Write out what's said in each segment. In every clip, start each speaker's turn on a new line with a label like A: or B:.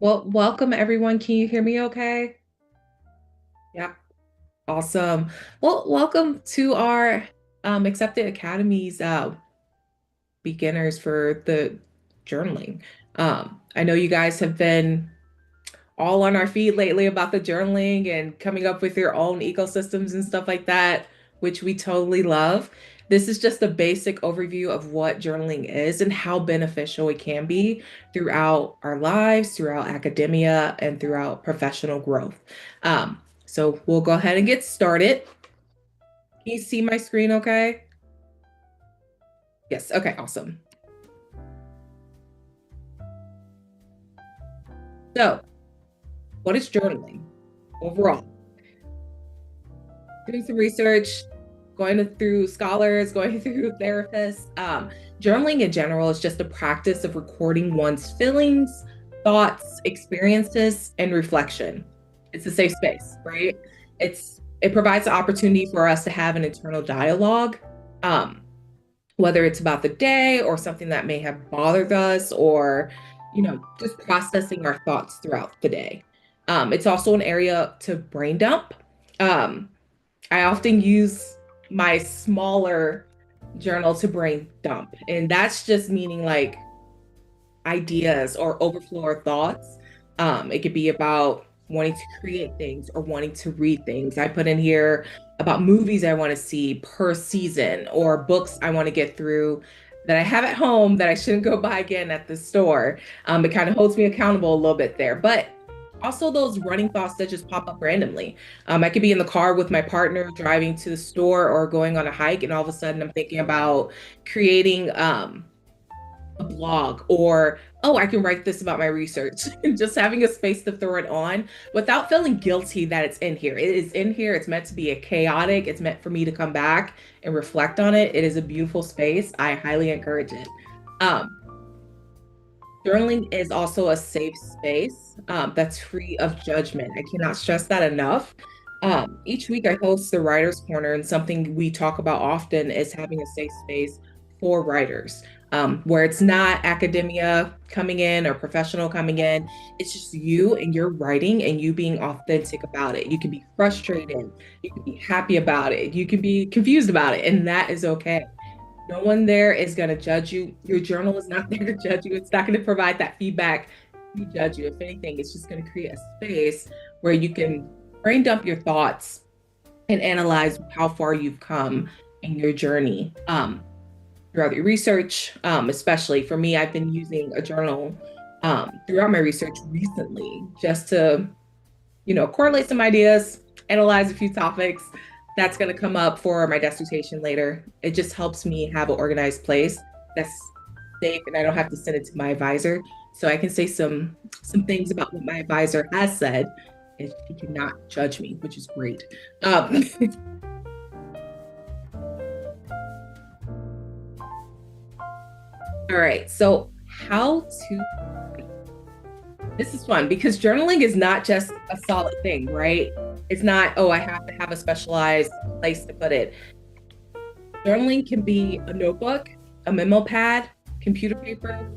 A: Well, welcome everyone. Can you hear me okay? Yeah, awesome. Well, welcome to our Accepted Academies beginners for the journaling. I know you guys have been all on our feet lately about the journaling and coming up with your own ecosystems and stuff like that, which we totally love. This is just a basic overview of what journaling is and how beneficial it can be throughout our lives, throughout academia, and throughout professional growth. So we'll go ahead and get started. Can you see my screen okay? Yes, okay, awesome. So, what is journaling overall? Doing some research, through scholars, going through therapists. Journaling in general is just a practice of recording one's feelings, thoughts, experiences, and reflection. It's a safe space, right? It provides the opportunity for us to have an internal dialogue, um, whether it's about the day or something that may have bothered us, or just processing our thoughts throughout the day. It's also an area to brain dump. Um, I often use my smaller journal to brain dump, and that's just meaning like ideas or overflow or thoughts. It could be about wanting to create things or wanting to read things. I put in here about movies I want to see per season or books I want to get through that I have at home that I shouldn't go buy again at the store. It kind of holds me accountable a little bit there, but also those running thoughts that just pop up randomly. I could be in the car with my partner driving to the store or going on a hike, and all of a sudden I'm thinking about creating a blog, or oh, I can write this about my research. And just having a space to throw it on without feeling guilty that it's in here. It is in here. It's meant to be a chaotic. It's meant for me to come back and reflect on it. It is a beautiful space. I highly encourage it. Um, Journaling is also a safe space that's free of judgment. I cannot stress that enough. Each week, I host the Writers Corner, and something we talk about often is having a safe space for writers, where it's not academia coming in or professional coming in. It's just you and your writing and you being authentic about it. You can be frustrated, you can be happy about it, you can be confused about it, and that is okay. No one there is going to judge you. Your journal is not there to judge you. It's not going to provide that feedback to judge you. If anything, it's just going to create a space where you can brain dump your thoughts and analyze how far you've come in your journey throughout your research. Especially for me, I've been using a journal throughout my research recently just to, correlate some ideas, analyze a few topics that's going to come up for my dissertation later. It just helps me have an organized place that's safe, and I don't have to send it to my advisor. So I can say some things about what my advisor has said, and she cannot judge me, which is great. Um, all right, so how to this is fun because journaling is not just a solid thing, right? It's not, oh, I have to have a specialized place to put it. Journaling can be a notebook, a memo pad, computer paper,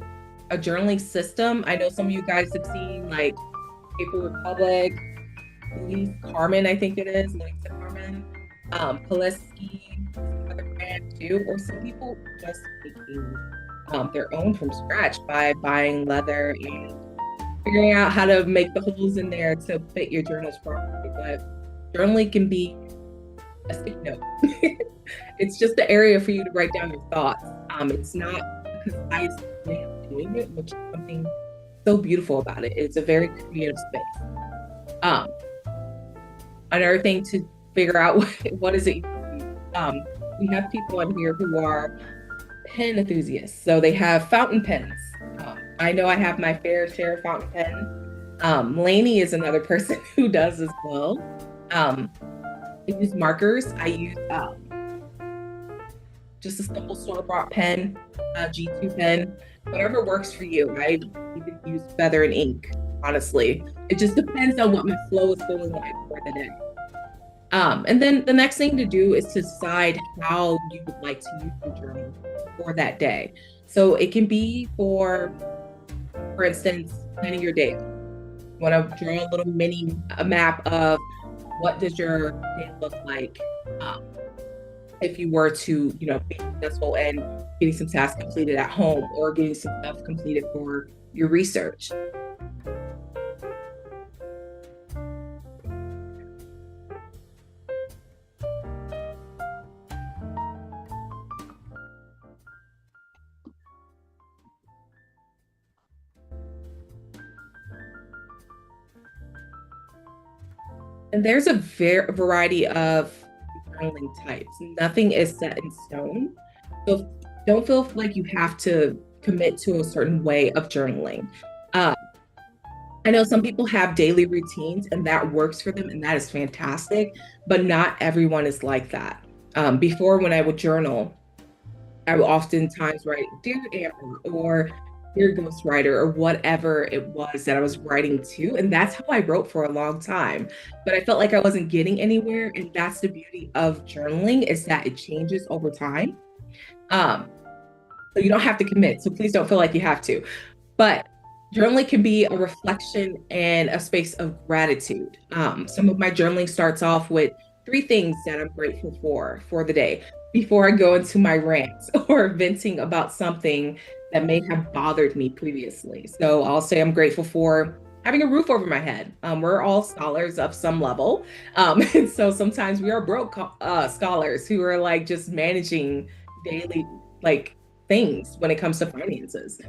A: a journaling system. I know some of you guys have seen like Paper Republic, Louise Carmen, I think it is, Lisa Carmen, Pileski, other brand too, or some people just making their own from scratch by buying leather and figuring out how to make the holes in there to fit your journals properly. But journaling can be a stick note. It's just the area for you to write down your thoughts. It's not a concise way of doing it, which is something so beautiful about it. It's a very creative space. Um, Another thing to figure out what is it. Um, we have people on here who are pen enthusiasts, so they have fountain pens. I know I have my fair share of fountain pen. Lainey is another person who does as well. Um, I use markers. I use just a simple store-bought pen, G2 pen, whatever works for you. I even use feather and ink, honestly. It just depends on what my flow is feeling like for the day. And then the next thing to do is to decide how you would like to use your journal for that day. So it can be for instance, planning your day. want to draw a little mini a map of what does your day look like um, if you were to, be successful and getting some tasks completed at home or getting some stuff completed for your research. And there's a variety of journaling types. Nothing is set in stone. So don't feel like you have to commit to a certain way of journaling. Uh, I know some people have daily routines and that works for them, and that is fantastic, but not everyone is like that. Before, when I would journal, I would oftentimes write Dear Amber or Dear Ghostwriter or whatever it was that I was writing to. And that's how I wrote for a long time. But I felt like I wasn't getting anywhere. And that's the beauty of journaling, is that it changes over time. Um, so you don't have to commit. So please don't feel like you have to. But journaling can be a reflection and a space of gratitude. Some of my journaling starts off with three things that I'm grateful for the day before I go into my rants or venting about something that may have bothered me previously. So I'll say I'm grateful for having a roof over my head. We're all scholars of some level. And so sometimes we are broke scholars who are like just managing daily like things when it comes to finances.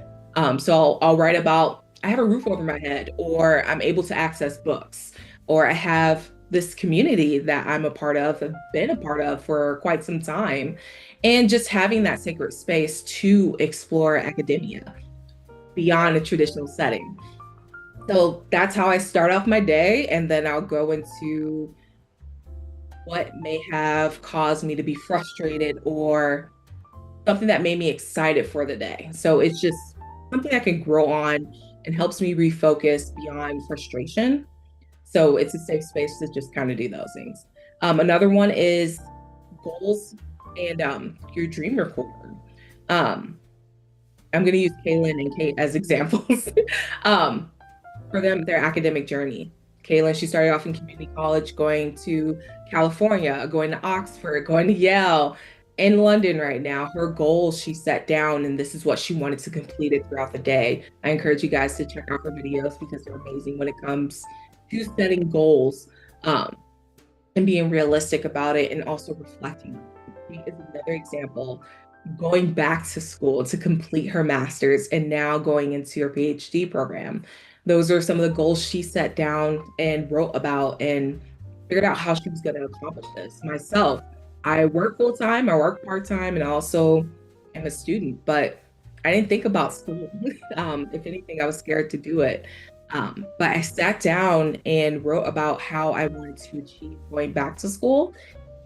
A: So I'll write about I have a roof over my head, or I'm able to access books, or I have this community that I'm a part of, have been a part of for quite some time, and just having that sacred space to explore academia beyond a traditional setting. So that's how I start off my day, and then I'll go into what may have caused me to be frustrated or something that made me excited for the day. So it's just something I can grow on and helps me refocus beyond frustration. So it's a safe space to just kind of do those things. Another one is goals and your dream recorder. Um, I'm going to use Kaylin and Kate as examples for them, their academic journey. Kaylin, she started off in community college, going to California, going to Oxford, going to Yale, in London right now. Her goals she set down, and this is what she wanted to complete it throughout the day. I encourage you guys to check out her videos because they're amazing when it comes to setting goals and being realistic about it, and also reflecting. Is another example, going back to school to complete her master's and now going into her PhD program. Those are some of the goals she set down and wrote about and figured out how she was going to accomplish this. Myself, I work full time, I work part time, and I also am a student, but I didn't think about school. If anything, I was scared to do it. But I sat down and wrote about how I wanted to achieve going back to school.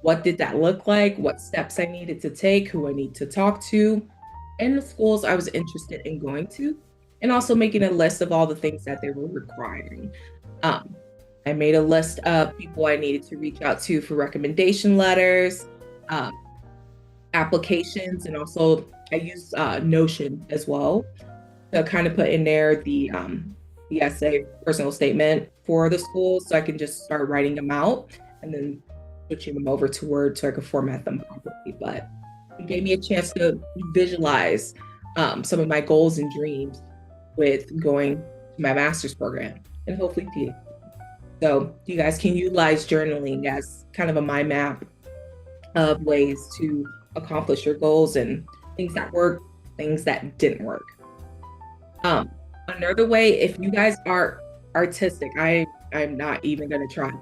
A: What did that look like? What steps I needed to take, who I need to talk to, and the schools I was interested in going to, and also making a list of all the things that they were requiring. Um, I made a list of people I needed to reach out to for recommendation letters, um, applications, and also I used Notion as well to kind of put in there the essay, personal statement for the school, so I can just start writing them out and then switching them over to Word so I could format them properly. But it gave me a chance to visualize some of my goals and dreams with going to my master's program and hopefully PhD. So you guys can utilize journaling as kind of a mind map of ways to accomplish your goals and things that work, things that didn't work. Another way, if you guys are artistic, I'm not even gonna try.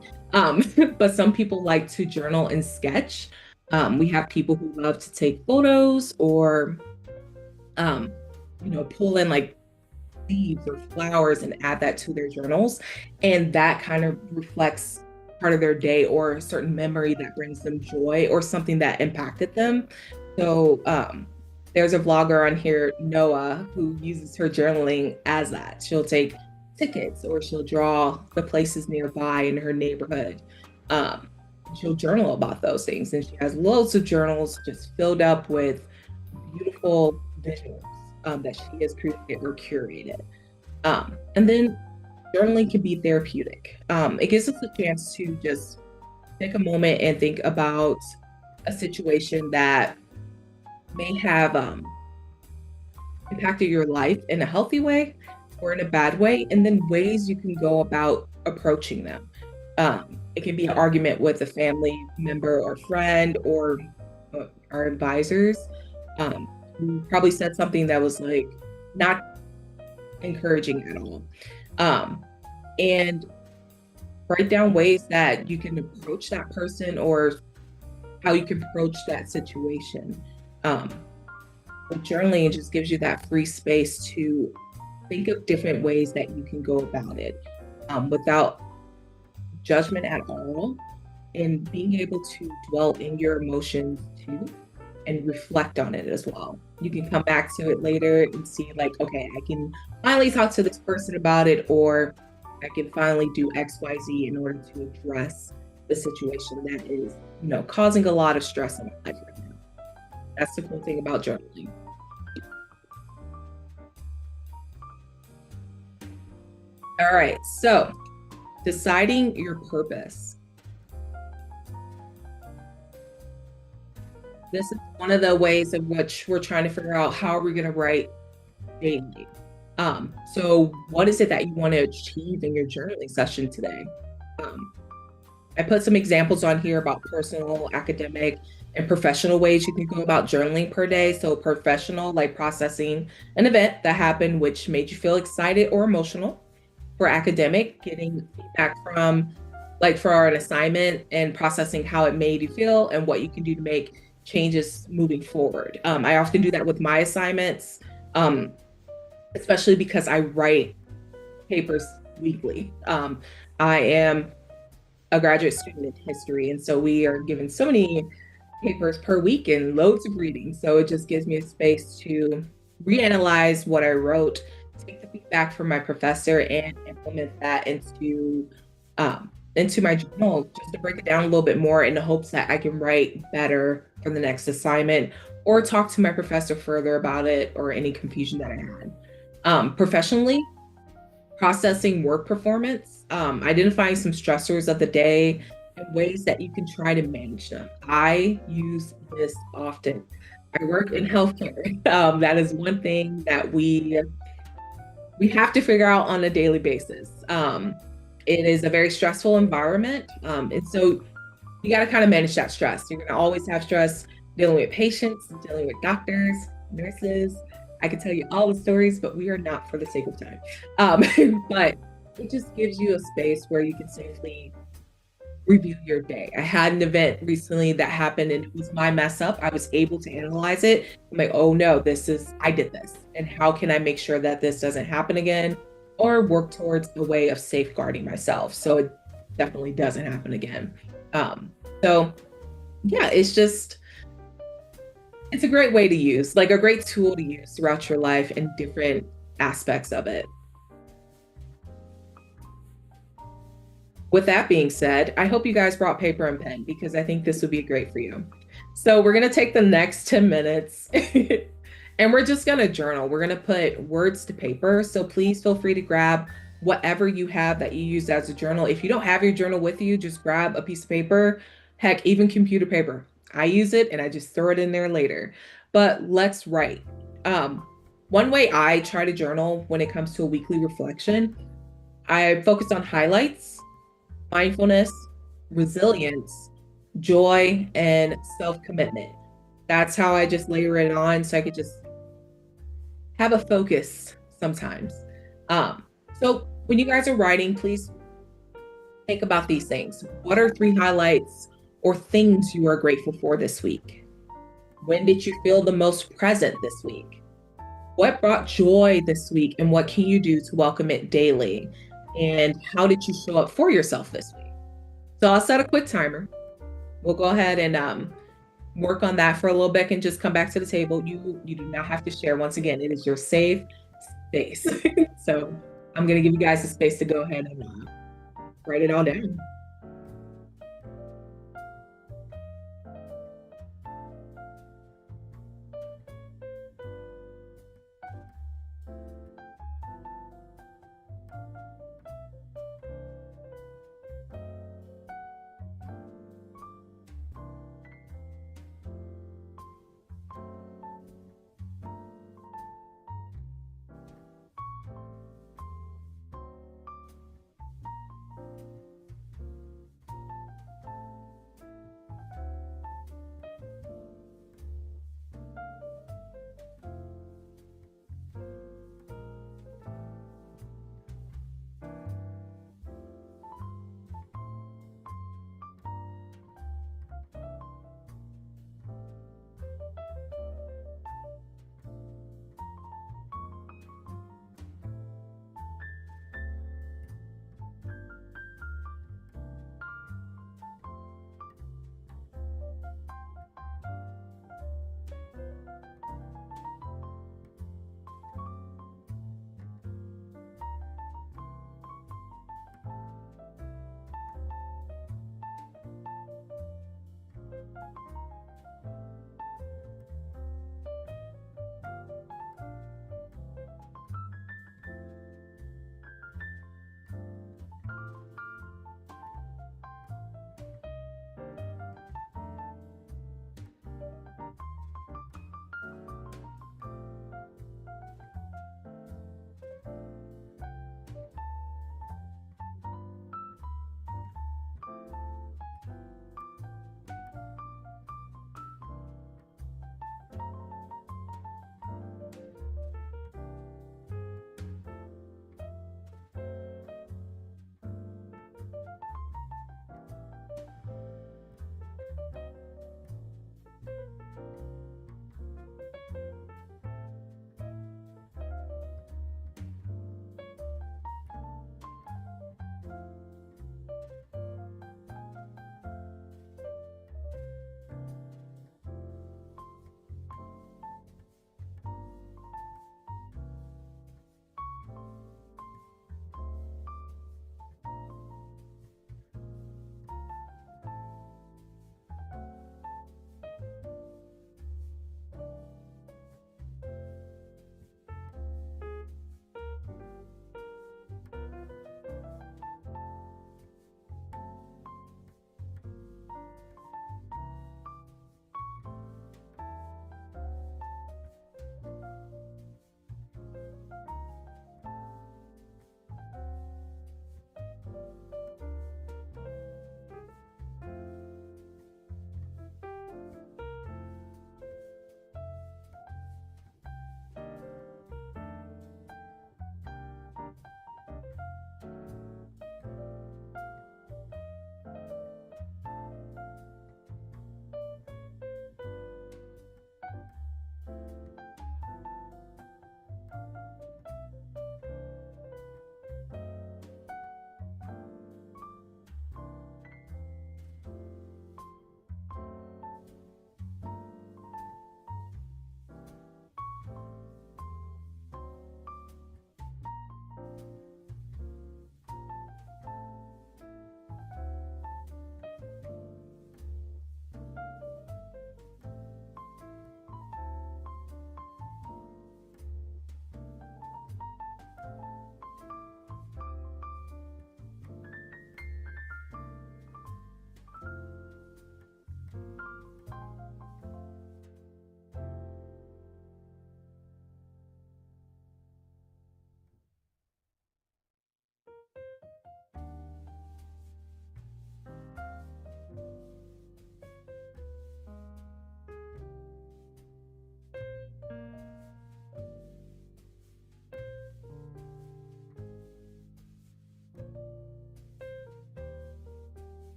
A: But some people like to journal and sketch. We have people who love to take photos or pull in like leaves or flowers and add that to their journals. And that kind of reflects part of their day or a certain memory that brings them joy or something that impacted them. So there's a vlogger on here, Noah, who uses her journaling as that. She'll take tickets or she'll draw the places nearby in her neighborhood. She'll journal about those things. And she has loads of journals just filled up with beautiful visuals that she has created or curated. And then journaling can be therapeutic. It gives us a chance to just take a moment and think about a situation that may have impacted your life in a healthy way or in a bad way, and then ways you can go about approaching them. It can be an argument with a family member or friend or our advisors, who probably said something that was like not encouraging at all. And write down ways that you can approach that person or how you can approach that situation. But journaling just gives you that free space to think of different ways that you can go about it, without judgment at all, and being able to dwell in your emotions too and reflect on it as well. You can come back to it later and see, like, okay, I can finally talk to this person about it, or I can finally do XYZ in order to address the situation that is, causing a lot of stress in my life right now. That's the cool thing about journaling. All right, so deciding your purpose. This is one of the ways in which we're trying to figure out how are we going to write daily. So what is it that you want to achieve in your journaling session today? I put some examples on here about personal, academic, and professional ways you can go about journaling per day. So professional, like processing an event that happened which made you feel excited or emotional. For academic, getting feedback from, like, for an assignment and processing how it made you feel and what you can do to make changes moving forward. I often do that with my assignments, especially because I write papers weekly. I am a graduate student in history, and so we are given so many papers per week and loads of reading. So it just gives me a space to reanalyze what I wrote, take the feedback from my professor, and implement that into my journal, just to break it down a little bit more in the hopes that I can write better for the next assignment, or talk to my professor further about it or any confusion that I had. Professionally, processing work performance, identifying some stressors of the day and ways that you can try to manage them. I use this often. I work in healthcare. That is one thing that we have to figure out on a daily basis. It is a very stressful environment. And so you got to kind of manage that stress. You're going to always have stress dealing with patients, dealing with doctors, nurses. I could tell you all the stories, but we are not for the sake of time. But it just gives you a space where you can safely review your day. I had an event recently that happened and it was my mess up. I was able to analyze it. I'm like, oh no, I did this. And how can I make sure that this doesn't happen again, or work towards a way of safeguarding myself so it definitely doesn't happen again. So yeah, it's a great way to use, like a great tool to use throughout your life in different aspects of it. With that being said, I hope you guys brought paper and pen because I think this would be great for you. So we're going to take the next 10 minutes and we're just going to journal. We're going to put words to paper. So please feel free to grab whatever you have that you use as a journal. If you don't have your journal with you, just grab a piece of paper, heck, even computer paper. I use it and I just throw it in there later. But let's write. One way I try to journal when it comes to a weekly reflection, I focus on highlights, mindfulness, resilience, joy, and self-commitment. That's how I just layer it on so I could just have a focus sometimes. So when you guys are writing, please think about these things. What are 3 highlights or things you are grateful for this week? When did you feel the most present this week? What brought joy this week, and what can you do to welcome it daily? And how did you show up for yourself this week? So I'll set a quick timer. We'll go ahead and work on that for a little bit and just come back to the table. You do not have to share. Once again, it is your safe space. So I'm going to give you guys the space to go ahead and write it all down.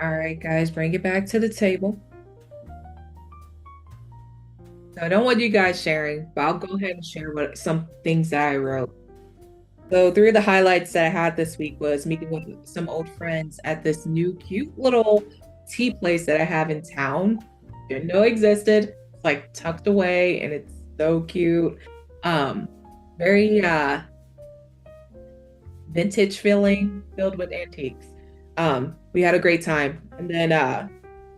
A: All right, guys, bring it back to the table. So I don't want you guys sharing, but I'll go ahead and share what some things that I wrote. So three of the highlights that I had this week was meeting with some old friends at this new cute little tea place that I have in town. Didn't know existed. It's like tucked away and it's so cute. Um, very vintage feeling filled with antiques. We had a great time. And then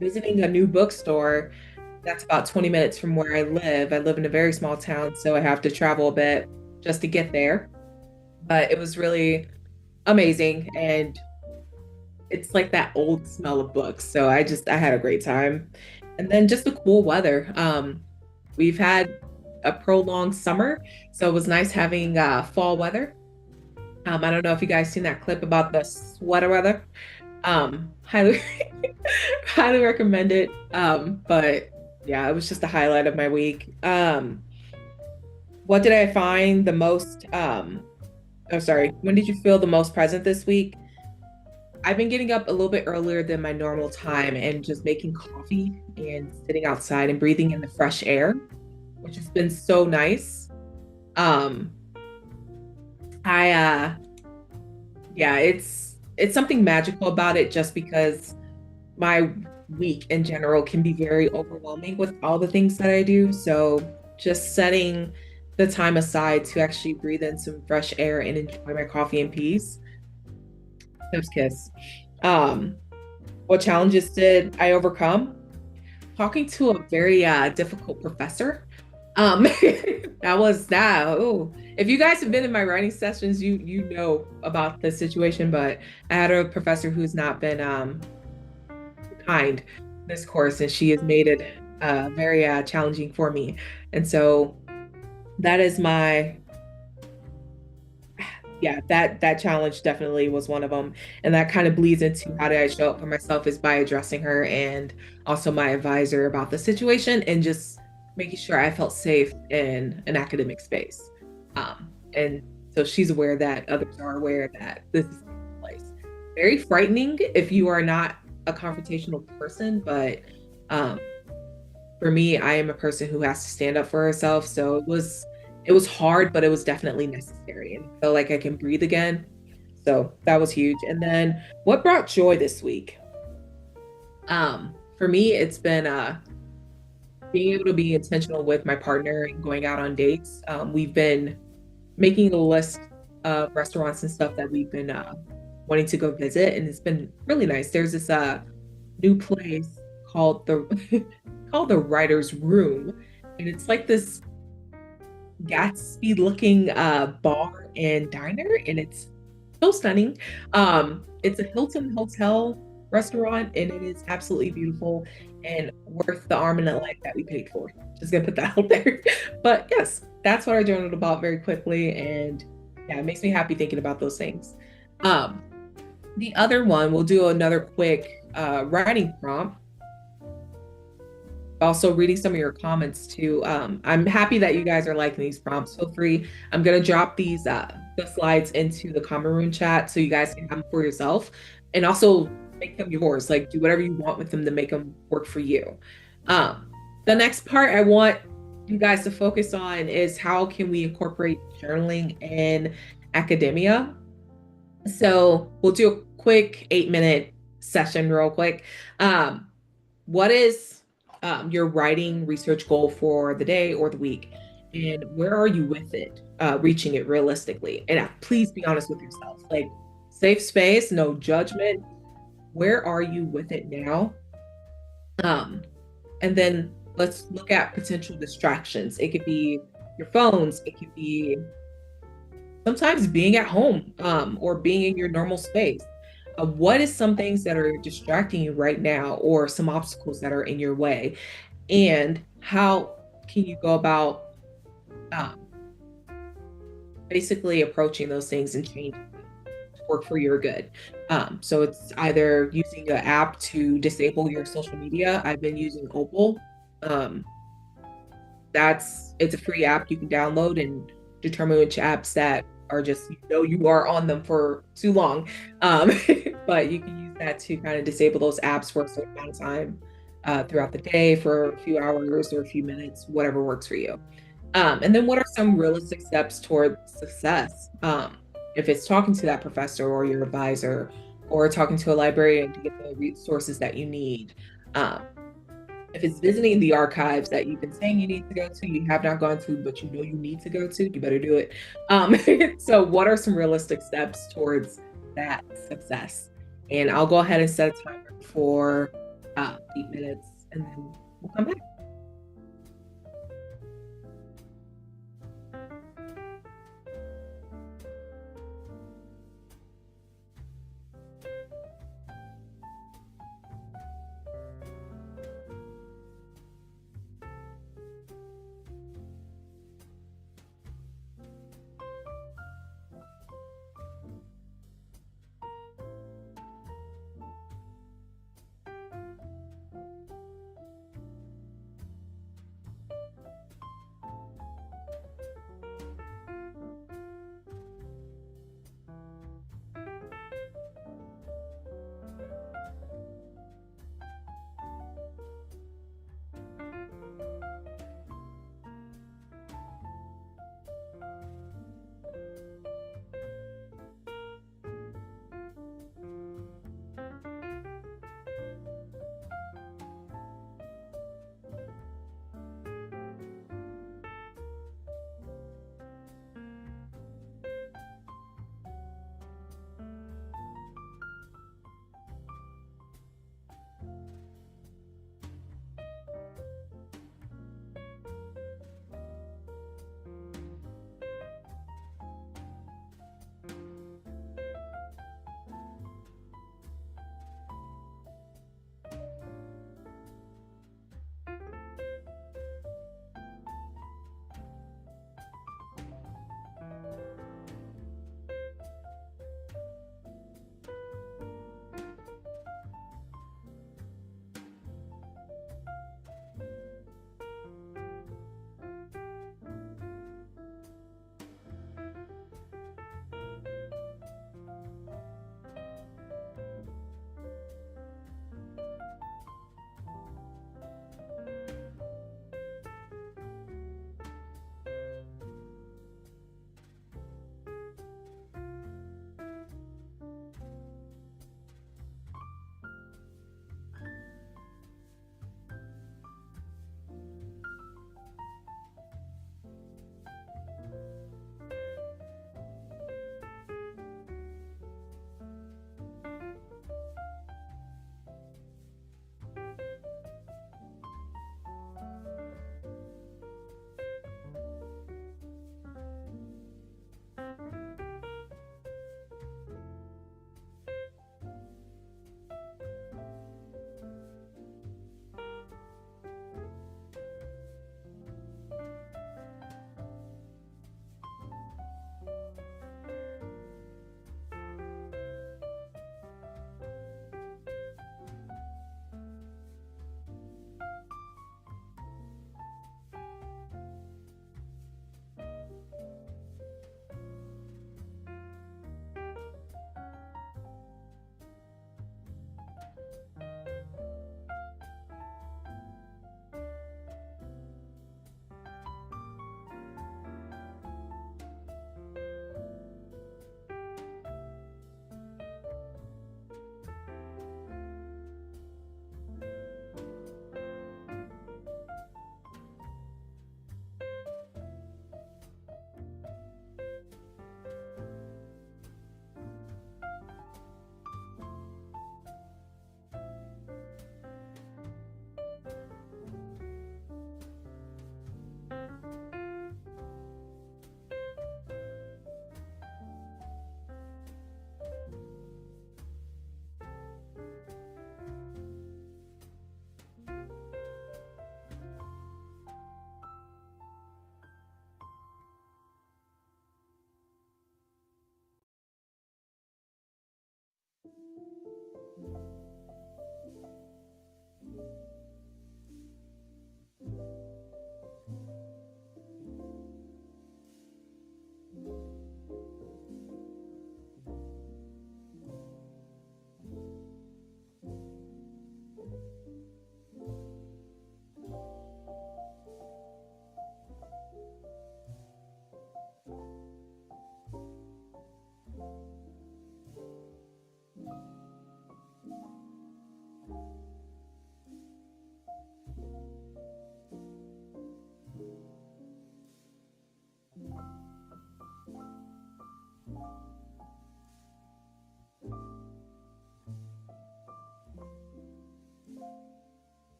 A: visiting a new bookstore that's about 20 minutes from where I live. I live in a very small town, so I have to travel a bit just to get there. But it was really amazing and it's like that old smell of books. So I had a great time. And then just the cool weather. We've had a prolonged summer, so it was nice having fall weather. I don't know if you guys seen that clip about the sweater weather. Highly highly recommend it. But yeah, it was just a highlight of my week. What did I find the most oh sorry, when did you feel the most present this week? I've been getting up a little bit earlier than my normal time and just making coffee and sitting outside and breathing in the fresh air, which has been so nice. Um, I yeah, it's something magical about it just because my week in general can be very overwhelming with all the things that I do. So just setting the time aside to actually breathe in some fresh air and enjoy my coffee in peace. Chef's kiss. Um, what challenges did I overcome? Talking to a very difficult professor. Um, that was that. Oh, if you guys have been in my writing sessions, you know about the situation. But I had a professor who's not been kind this course, and she has made it very challenging for me. And so that is my yeah, that challenge definitely was one of them. And that kind of bleeds into how did I show up for myself is by addressing her and also my advisor about the situation and just making sure I felt safe in an academic space. And so she's aware that others are aware that this is taking place. Very frightening if you are not a confrontational person, but um, for me, I am a person who has to stand up for herself. So it was hard, but it was definitely necessary and I feel like I can breathe again. So that was huge. And then what brought joy this week? For me, it's been being able to be intentional with my partner and going out on dates. We've been making a list of restaurants and stuff that we've been wanting to go visit, and it's been really nice. There's this new place called the called the Writer's Room, and it's like this Gatsby looking bar and diner, and it's so stunning. It's a Hilton Hotel restaurant, and it is absolutely beautiful and worth the arm and a leg that we paid for. Just gonna put that out there. But yes, that's what I journaled about very quickly, and yeah, it makes me happy thinking about those things. Um, the other one, we'll do another quick writing prompt, also reading some of your comments too. I'm happy that you guys are liking these prompts. Feel free. I'm gonna drop these the slides into the common room chat so you guys can have them for yourself, and also make them yours. Like do whatever you want with them to make them work for you. Um, the next part I want you guys to focus on is how can we incorporate journaling in academia. So we'll do a quick 8 minute session real quick. Um, what is your writing research goal for the day or the week? And where are you with it, reaching it realistically? And please be honest with yourself. Like, safe space, no judgment. Where are you with it now? Um, and then let's look at potential distractions. It could be your phones, it could be sometimes being at home or being in your normal space. What is some things that are distracting you right now or some obstacles that are in your way? And how can you go about um, basically approaching those things and changing them to work for your good? So it's either using an app to disable your social media. I've been using Opal. Um, it's a free app you can download and determine which apps that are just you are on them for too long. Um, but you can use that to kind of disable those apps for a certain amount of time throughout the day for a few hours or a few minutes, whatever works for you. And then what are some realistic steps toward success? If it's talking to that professor or your advisor or talking to a librarian to get the resources that you need. Um, if it's visiting the archives that you've been saying you need to go to, you have not gone to, but you know you need to go to, you better do it. Um, so, what are some realistic steps towards that success? And I'll go ahead and set a timer for 8 minutes and then we'll come back.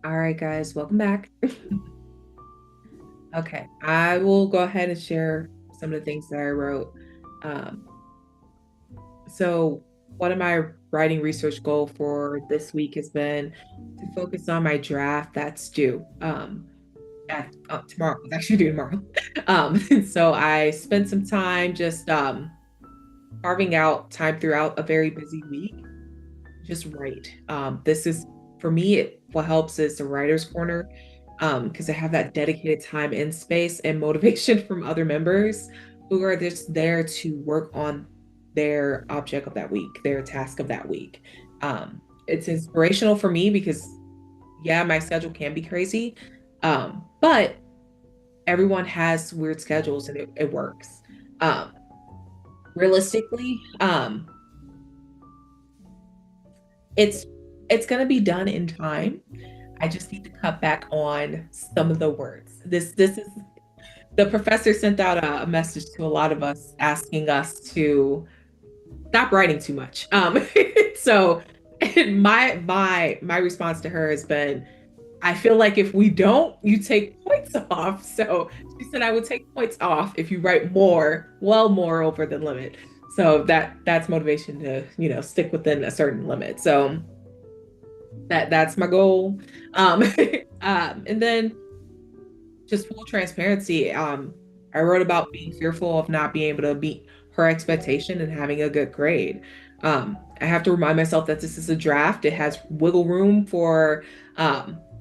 A: All right, guys, welcome back. Okay, I will go ahead and share some of the things that I wrote. Um, so one of my writing research goal for this week has been to focus on my draft that's due. Tomorrow. It's actually due tomorrow. So I spent some time just carving out time throughout a very busy week. Just write. This is for me. What helps is the writer's corner, because I have that dedicated time and space and motivation from other members who are just there to work on their object of that week, their task of that week. It's inspirational for me because, yeah, my schedule can be crazy, but everyone has weird schedules and it works. Um, Realistically, it's it's gonna be done in time. I just need to cut back on some of the words. This is the professor sent out a message to a lot of us asking us to stop writing too much. So my response to her has been, I feel like if we don't, you take points off. So she said I would take points off if you write more, well more over the limit. So that's motivation to, stick within a certain limit. So that's my goal. And then just full transparency. I wrote about being fearful of not being able to meet her expectation and having a good grade. I have to remind myself that this is a draft. It has wiggle room for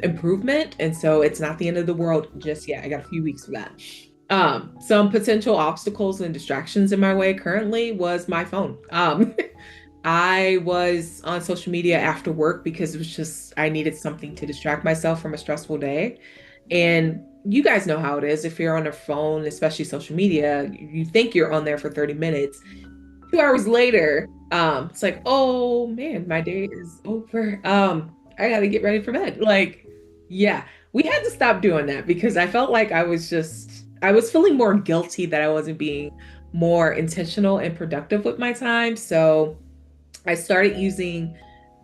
A: improvement. And so it's not the end of the world just yet. I got a few weeks for that. Some potential obstacles and distractions in my way currently was my phone. I was on social media after work because it was just, I needed something to distract myself from a stressful day. And you guys know how it is. If you're on a phone, especially social media, you think you're on there for 30 minutes. 2 hours later, it's like, oh man, my day is over. I gotta get ready for bed. Like, yeah, we had to stop doing that because I felt like I was feeling more guilty that I wasn't being more intentional and productive with my time. So I started using,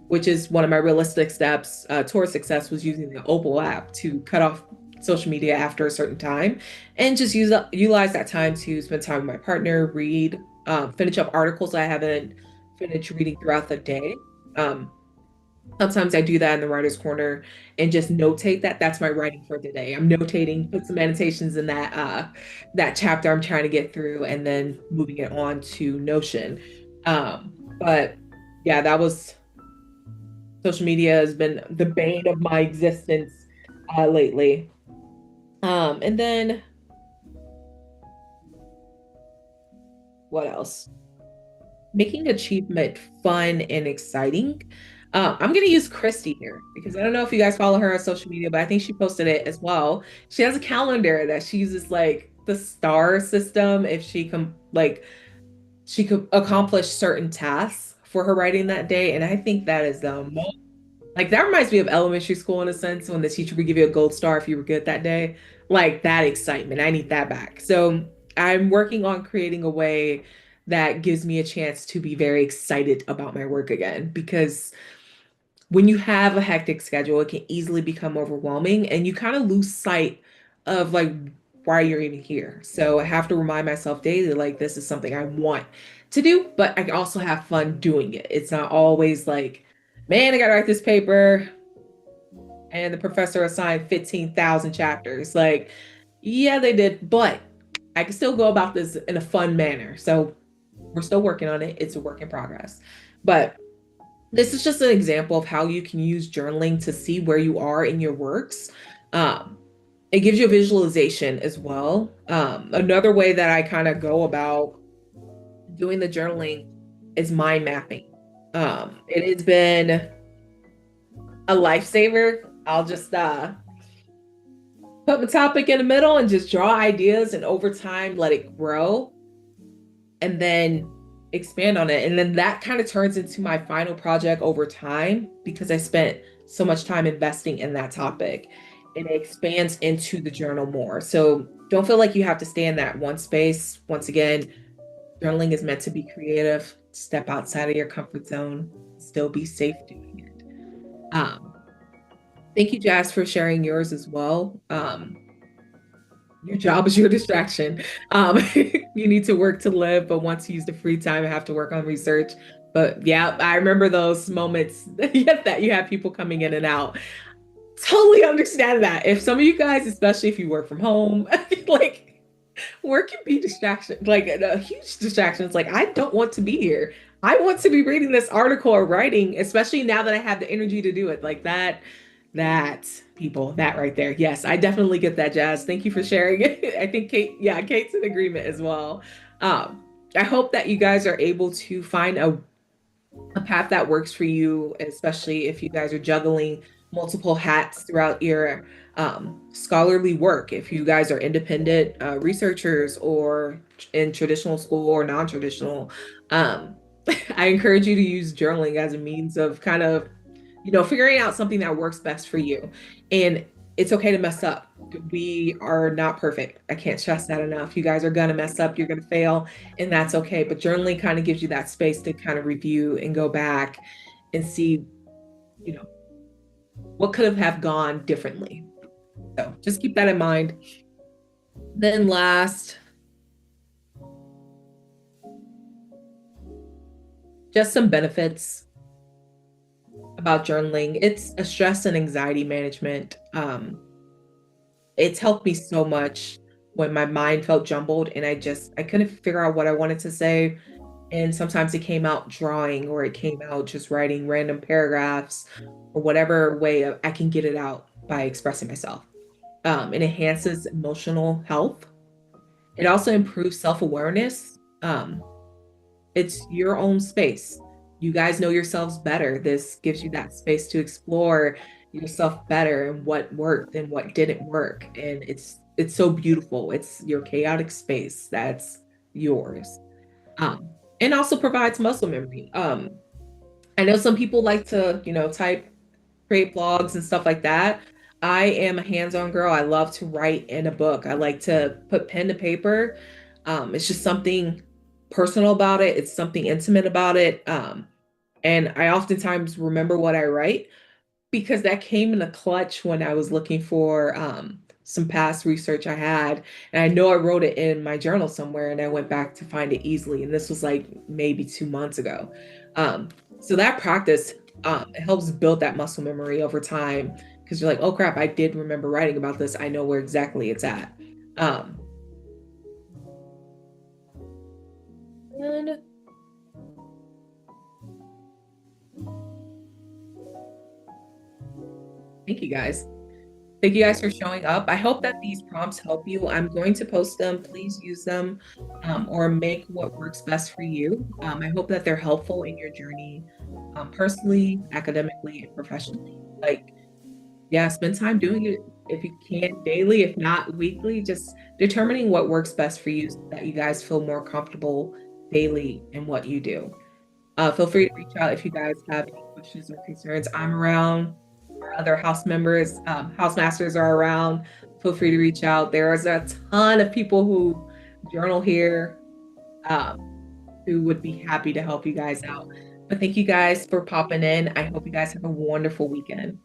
A: which is one of my realistic steps towards success, was using the Opal app to cut off social media after a certain time and just utilize that time to spend time with my partner, read, finish up articles I haven't finished reading throughout the day. Um, Sometimes I do that in the writer's corner and just notate that that's my writing for the day. I'm notating, put some meditations in that chapter I'm trying to get through, and then moving it on to Notion. But yeah, that was social media has been the bane of my existence lately. And then what else? Making achievement fun and exciting. I'm gonna use Christy here because I don't know if you guys follow her on social media, but I think she posted it as well. She has a calendar that she uses like the star system if she could accomplish certain tasks for her writing that day. And I think that is the most like that reminds me of elementary school in a sense when the teacher would give you a gold star if you were good that day. Like that excitement. I need that back. So I'm working on creating a way that gives me a chance to be very excited about my work again because when you have a hectic schedule, it can easily become overwhelming and you kind of lose sight of like why you're even here. So I have to remind myself daily, like this is something I want to do, but I can also have fun doing it. It's not always like, man, I gotta write this paper and the professor assigned 15,000 chapters. Like, yeah, they did, but I can still go about this in a fun manner. So we're still working on it. It's a work in progress. But this is just an example of how you can use journaling to see where you are in your works. Um, it gives you a visualization as well. Another way that I kind of go about doing the journaling is mind mapping. It has been a lifesaver. I'll just put the topic in the middle and just draw ideas, and over time let it grow and then expand on it. And then that kind of turns into my final project over time because I spent so much time investing in that topic and it expands into the journal more. So don't feel like you have to stay in that one space. Once again, journaling is meant to be creative, step outside of your comfort zone, still be safe doing it. Thank you, Jazz, for sharing yours as well. Your job is your distraction. You need to work to live, but once you use the free time, you have to work on research. But yeah, I remember those moments that you have people coming in and out. Totally understand that. If some of you guys, especially if you work from home, like work can be distraction, like a huge distraction. It's like, I don't want to be here. I want to be reading this article or writing, especially now that I have the energy to do it. Like that people, that right there. Yes, I definitely get that, Jazz. Thank you for sharing it. I think Kate, yeah, Kate's in agreement as well. Um, I hope that you guys are able to find a path that works for you, especially if you guys are juggling multiple hats throughout your scholarly work. If you guys are independent researchers or in traditional school or non-traditional, um, I encourage you to use journaling as a means of kind of, figuring out something that works best for you. And it's okay to mess up. We are not perfect. I can't stress that enough. You guys are gonna mess up, you're gonna fail, and that's okay. But journaling kind of gives you that space to kind of review and go back and see, you know, what could have gone differently. So just keep that in mind. Then last, just some benefits about journaling. It's a stress and anxiety management. It's helped me so much when my mind felt jumbled and I couldn't figure out what I wanted to say. And sometimes it came out drawing or it came out just writing random paragraphs or whatever way I can get it out by expressing myself. It enhances emotional health. It also improves self-awareness. It's your own space. You guys know yourselves better. This gives you that space to explore yourself better and what worked and what didn't work. And it's so beautiful. It's your chaotic space that's yours. Um, and also provides muscle memory. I know some people like to, type, create blogs and stuff like that. I am a hands-on girl. I love to write in a book. I like to put pen to paper. It's just something personal about it. It's something intimate about it. And I oftentimes remember what I write because that came in a clutch when I was looking for some past research I had. And I know I wrote it in my journal somewhere and I went back to find it easily. And this was like maybe 2 months ago. Um, so that practice it helps build that muscle memory over time because you're like, oh crap, I did remember writing about this. I know where exactly it's at. Um, and thank you guys. Thank you guys for showing up. I hope that these prompts help you. I'm going to post them. Please use them or make what works best for you. I hope that they're helpful in your journey personally, academically, and professionally. Like, yeah, spend time doing it if you can daily, if not weekly, just determining what works best for you so that you guys feel more comfortable daily in what you do. Feel free to reach out if you guys have any questions or concerns. I'm around. Our other house members, house masters are around. Feel free to reach out. There's a ton of people who journal here who would be happy to help you guys out. But thank you guys for popping in. I hope you guys have a wonderful weekend.